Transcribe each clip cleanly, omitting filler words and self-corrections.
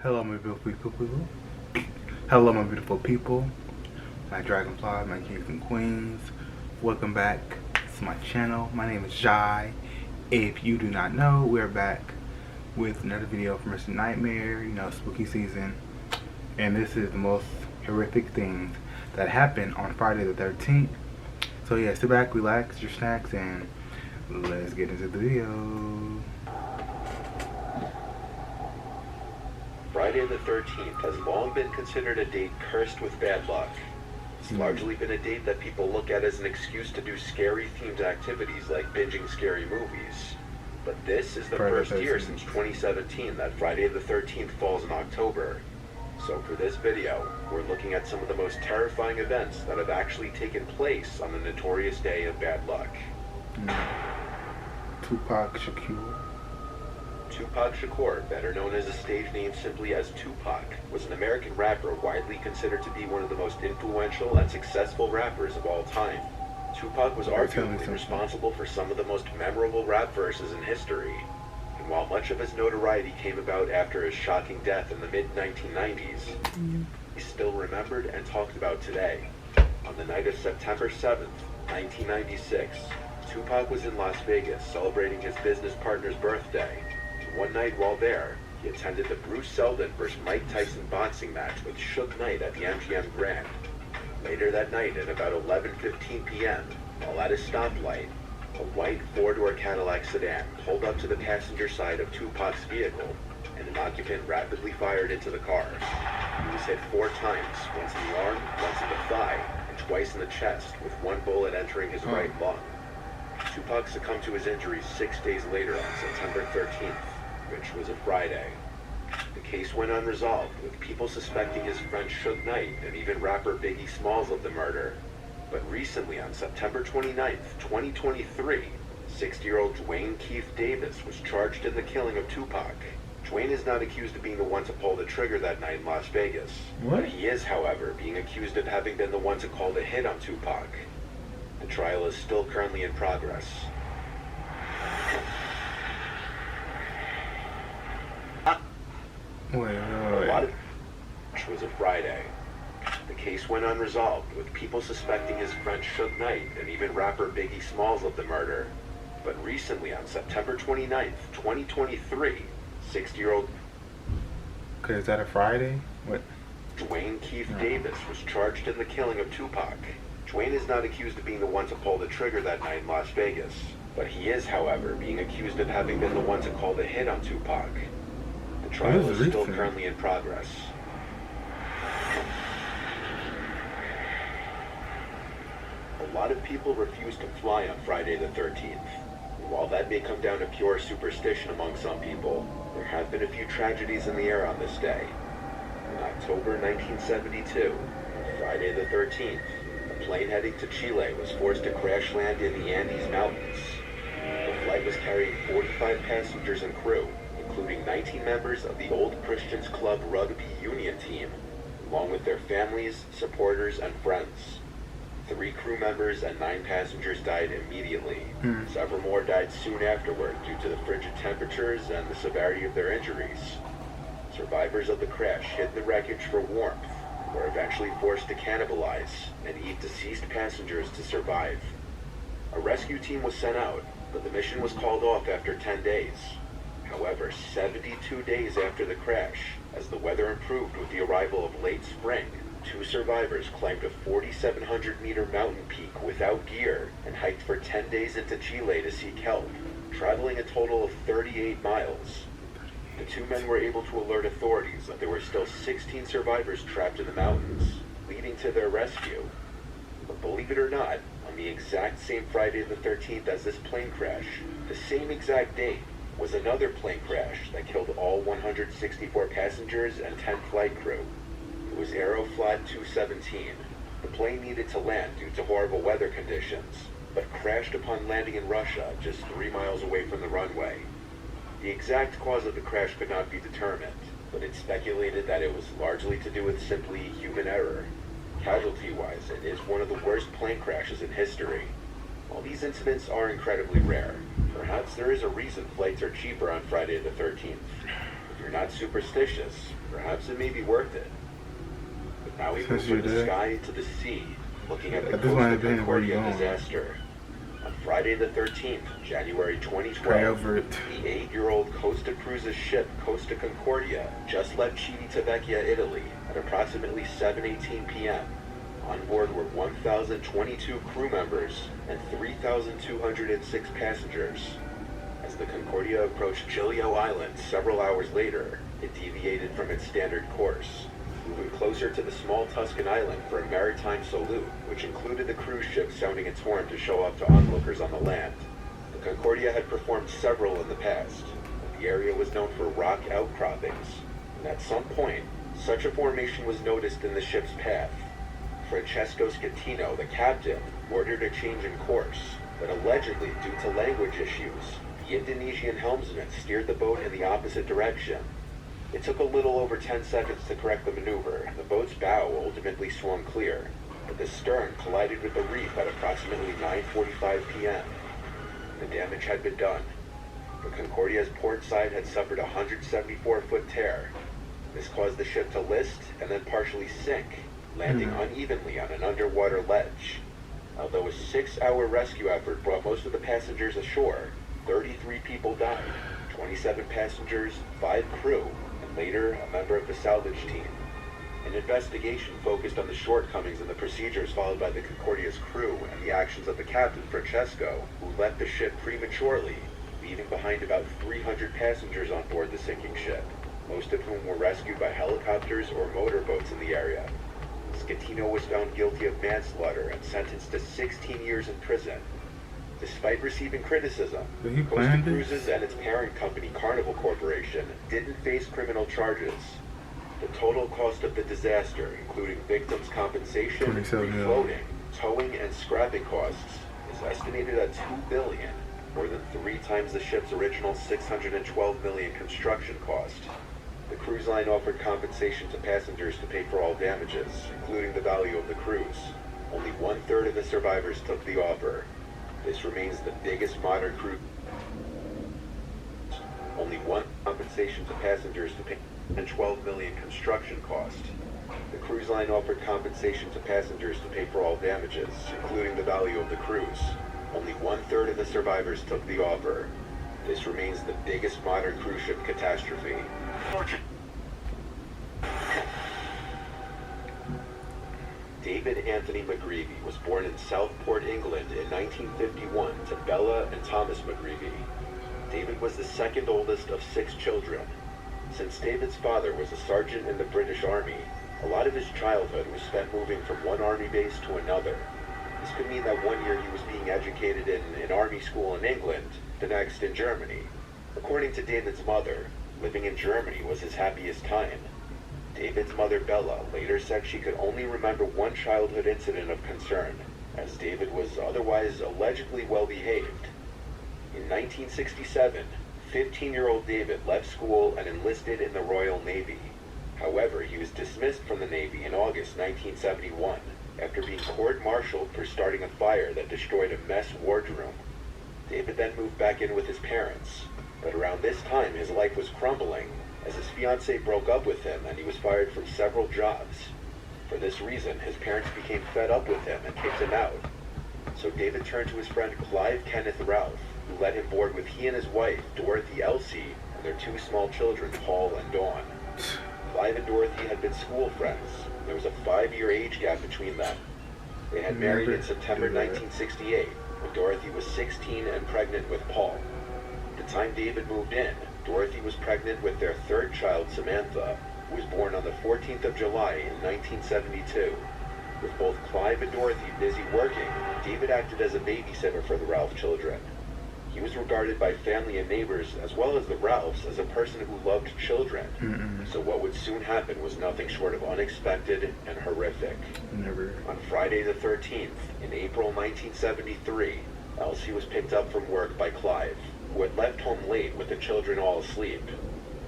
Hello, my beautiful people. Hello, my beautiful people. My dragonflies, my kings and queens. Welcome back to my channel. My name is Jai. If you do not know, we're back with another video from MR.NIGHTMARE. You know, spooky season. And this is the most horrific things that happened on Friday the 13th. So yeah, sit back, relax, your snacks, and let's get into the video. Friday the 13th has long been considered a date cursed with bad luck. It's largely been a date that people look at as an excuse to do scary-themed activities like binging scary movies. But this is the first year since 2017 that Friday the 13th falls in October. So for this video, we're looking at some of the most terrifying events that have actually taken place on the notorious day of bad luck. Tupac Shakur. Tupac Shakur, better known as a stage name simply as Tupac, was an American rapper widely considered to be one of the most influential and successful rappers of all time. Tupac was arguably responsible for some of the most memorable rap verses in history. And while much of his notoriety came about after his shocking death in the mid-1990s, he's still remembered and talked about today. On the night of September 7th, 1996, Tupac was in Las Vegas celebrating his business partner's birthday. One night while there, he attended the Bruce Seldon vs. Mike Tyson boxing match with Suge Knight at the MGM Grand. Later that night at about 11:15 p.m., while at a stoplight, a white four-door Cadillac sedan pulled up to the passenger side of Tupac's vehicle, and an occupant rapidly fired into the car. He was hit 4 times, once in the arm, once in the thigh, and twice in the chest, with one bullet entering his right lung. Tupac succumbed to his injuries 6 days later on September 13th. Which was a Friday. The case went unresolved, with people suspecting his friend Suge Knight and even rapper Biggie Smalls of the murder. But recently, on September 29th, 2023, 60-year-old Dwayne Keith Davis was charged in the killing of Tupac. Dwayne is not accused of being the one to pull the trigger that night in Las Vegas. What? He is, however, being accused of having been the one to call the hit on Tupac. The trial is still currently in progress. Which was a Friday. The case went unresolved, with people suspecting his friend Suge Knight and even rapper Biggie Smalls of the murder. But recently, on September 29th, 2023, 60-year-old... Okay, is that a Friday? What? Dwayne Keith Davis was charged in the killing of Tupac. Dwayne is not accused of being the one to pull the trigger that night in Las Vegas. But he is, however, being accused of having been the one to call the hit on Tupac. The trial is still currently in progress. A lot of people refuse to fly on Friday the 13th. While that may come down to pure superstition among some people, there have been a few tragedies in the air on this day. In October 1972, on Friday the 13th, a plane heading to Chile was forced to crash land in the Andes Mountains. The flight was carrying 45 passengers and crew, including 19 members of the Old Christians Club Rugby Union team, along with their families, supporters, and friends. 3 crew members and 9 passengers died immediately. Several more died soon afterward due to the frigid temperatures and the severity of their injuries. Survivors of the crash hid the wreckage for warmth, and were eventually forced to cannibalize and eat deceased passengers to survive. A rescue team was sent out, but the mission was called off after 10 days. However, 72 days after the crash, as the weather improved with the arrival of late spring, 2 survivors climbed a 4,700-meter mountain peak without gear and hiked for 10 days into Chile to seek help, traveling a total of 38 miles. The 2 men were able to alert authorities that there were still 16 survivors trapped in the mountains, leading to their rescue. But believe it or not, on the exact same Friday the 13th as this plane crash, the same exact date, was another plane crash that killed all 164 passengers and 10 flight crew. It was Aeroflot 217. The plane needed to land due to horrible weather conditions, but crashed upon landing in Russia just 3 miles away from the runway. The exact cause of the crash could not be determined, but it's speculated that it was largely to do with simply human error. Casualty-wise, it is one of the worst plane crashes in history. While these incidents are incredibly rare, perhaps there is a reason flights are cheaper on Friday the 13th. If you're not superstitious, perhaps it may be worth it. But now we move Since from you're the there. sky to the sea, looking at the At this point, Costa I've been where you Concordia going. disaster. On Friday the 13th, January Pray 2012, over it. the 8-year-old Costa Cruises ship Costa Concordia just left Civitavecchia, Italy at approximately 7:18 p.m. On board were 1,022 crew members and 3,206 passengers. As the Concordia approached Giglio Island several hours later, it deviated from its standard course, moving closer to the small Tuscan island for a maritime salute, which included the cruise ship sounding its horn to show off to onlookers on the land. The Concordia had performed several in the past, but the area was known for rock outcroppings, and at some point, such a formation was noticed in the ship's path. Francesco Schettino, the captain, ordered a change in course, but allegedly due to language issues, the Indonesian helmsman steered the boat in the opposite direction. It took a little over 10 seconds to correct the maneuver, and the boat's bow ultimately swung clear, but the stern collided with the reef at approximately 9:45 p.m. The damage had been done. The Concordia's port side had suffered a 174-foot tear. This caused the ship to list and then partially sink, landing unevenly on an underwater ledge. Although a 6-hour rescue effort brought most of the passengers ashore, 33 people died, 27 passengers, 5 crew, and later a member of the salvage team. An investigation focused on the shortcomings in the procedures followed by the Concordia's crew and the actions of the captain, Francesco, who left the ship prematurely, leaving behind about 300 passengers on board the sinking ship, most of whom were rescued by helicopters or motorboats in the area. Schettino was found guilty of manslaughter and sentenced to 16 years in prison. Despite receiving criticism, Did he Costa plan this? Cruises and its parent company, Carnival Corporation, didn't face criminal charges. The total cost of the disaster, including victims' compensation, 27 million. refloating, towing, and scrapping costs, is estimated at $2 billion, more than 3 times the ship's original $612 million construction cost. The cruise line offered compensation to passengers to pay for all damages, including the value of the cruise. Only 1/3 of the survivors took the offer. This remains the biggest modern cruise. Only one compensation to passengers to pay and $12 million construction cost. The cruise line offered compensation to passengers to pay for all damages, including the value of the cruise. Only 1/3 of the survivors took the offer. This remains the biggest modern cruise ship catastrophe. David Anthony McGreevy was born in Southport, England in 1951 to Bella and Thomas McGreevy. David was the second oldest of 6 children. Since David's father was a sergeant in the British Army, a lot of his childhood was spent moving from one army base to another. This could mean that one year he was being educated in an army school in England, the next in Germany. According to David's mother, living in Germany was his happiest time. David's mother, Bella, later said she could only remember one childhood incident of concern, as David was otherwise allegedly well behaved. In 1967, 15-year-old David left school and enlisted in the Royal Navy. However, he was dismissed from the Navy in August 1971 after being court-martialed for starting a fire that destroyed a mess wardroom. David then moved back in with his parents, but around this time his life was crumbling as his fiancée broke up with him and he was fired from several jobs. For this reason, his parents became fed up with him and kicked him out. So David turned to his friend Clive Kenneth Ralph, who let him board with he and his wife, Dorothy Elsie, and their 2 small children, Paul and Dawn. Clive and Dorothy had been school friends. There was a 5-year age gap between them. They had married in September 1968, when Dorothy was 16 and pregnant with Paul. At the time David moved in, Dorothy was pregnant with their 3rd child, Samantha, who was born on the 14th of July in 1972. With both Clive and Dorothy busy working, David acted as a babysitter for the Ralph children. He was regarded by family and neighbors, as well as the Ralphs, as a person who loved children. So what would soon happen was nothing short of unexpected and horrific. Never. On Friday the 13th, in April 1973, Elsie was picked up from work by Clive, who had left home late with the children all asleep.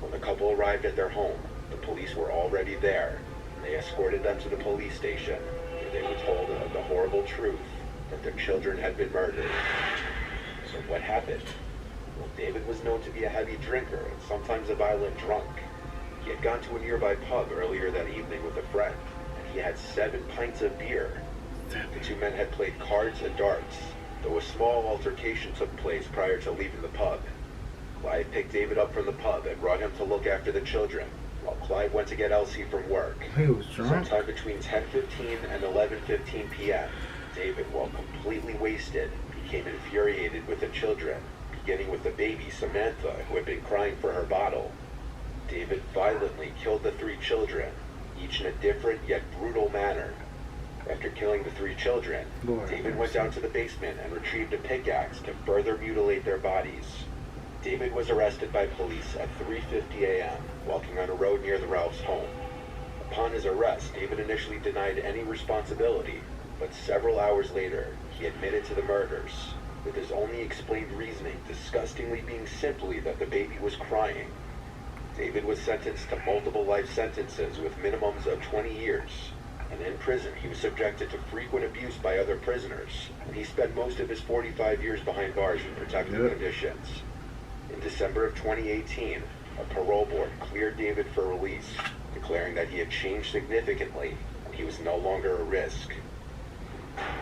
When the couple arrived at their home, the police were already there, and they escorted them to the police station, where they were told of the horrible truth that their children had been murdered. So what happened? Well, David was known to be a heavy drinker and sometimes a violent drunk. He had gone to a nearby pub earlier that evening with a friend, and he had 7 pints of beer. The two men had played cards and darts, though a small altercation took place prior to leaving the pub. Clyde picked David up from the pub and brought him to look after the children, while Clyde went to get Elsie from work. He was drunk. Sometime between 10:15 and 11:15 p.m., David, while completely wasted, became infuriated with the children, beginning with the baby Samantha, who had been crying for her bottle. David violently killed the 3 children, each in a different yet brutal manner. After killing the 3 children, David went down to the basement and retrieved a pickaxe to further mutilate their bodies. David was arrested by police at 3:50 a.m. walking on a road near the Ralphs' home. Upon his arrest, David initially denied any responsibility, but several hours later, he admitted to the murders, with his only explained reasoning disgustingly being simply that the baby was crying. David was sentenced to multiple life sentences with minimums of 20 years, and in prison he was subjected to frequent abuse by other prisoners, and he spent most of his 45 years behind bars in protective conditions. In December of 2018, a parole board cleared David for release, declaring that he had changed significantly and he was no longer a risk.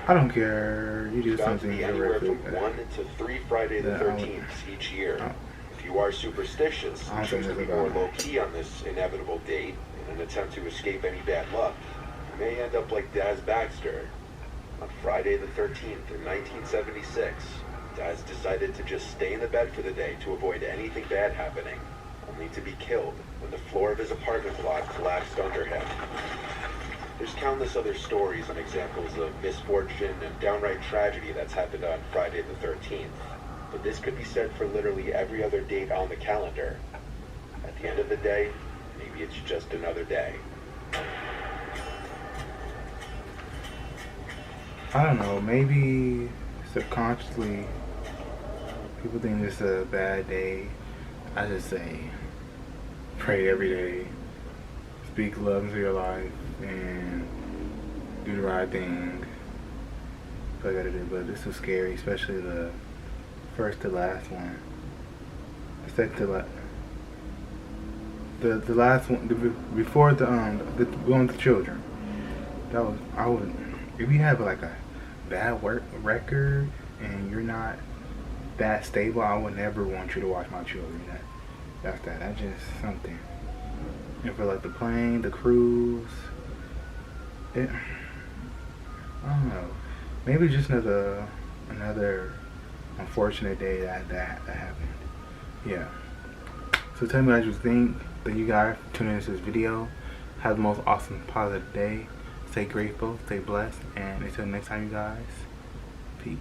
I don't care. You do Bound to something be anywhere from horrific. 1 to 3 Friday the 13th each year. If you are superstitious and choose to be more low-key on this inevitable date in an attempt to escape any bad luck, you may end up like Daz Baxter. On Friday the 13th in 1976, Daz decided to just stay in the bed for the day to avoid anything bad happening, only to be killed when the floor of his apartment block collapsed under him. There's countless other stories and examples of misfortune and downright tragedy that's happened on Friday the 13th, but this could be said for literally every other date on the calendar. At the end of the day, maybe it's just another day. I don't know, maybe subconsciously people think this is a bad day. I just say pray every day, speak love into your life, and do the right thing. I gotta do, but this is scary, especially the first to last one. The second to last. The last one before the one with the children. That was if you have like a bad work record and you're not that stable, I would never want you to watch my children. That's just something. And for like the plane, the cruise, I don't know. Maybe just another unfortunate day that happened. Yeah. So tell me what you think. Thank you guys for tuning into this video. Have the most awesome positive day. Stay grateful, stay blessed, and until next time, you guys, peace.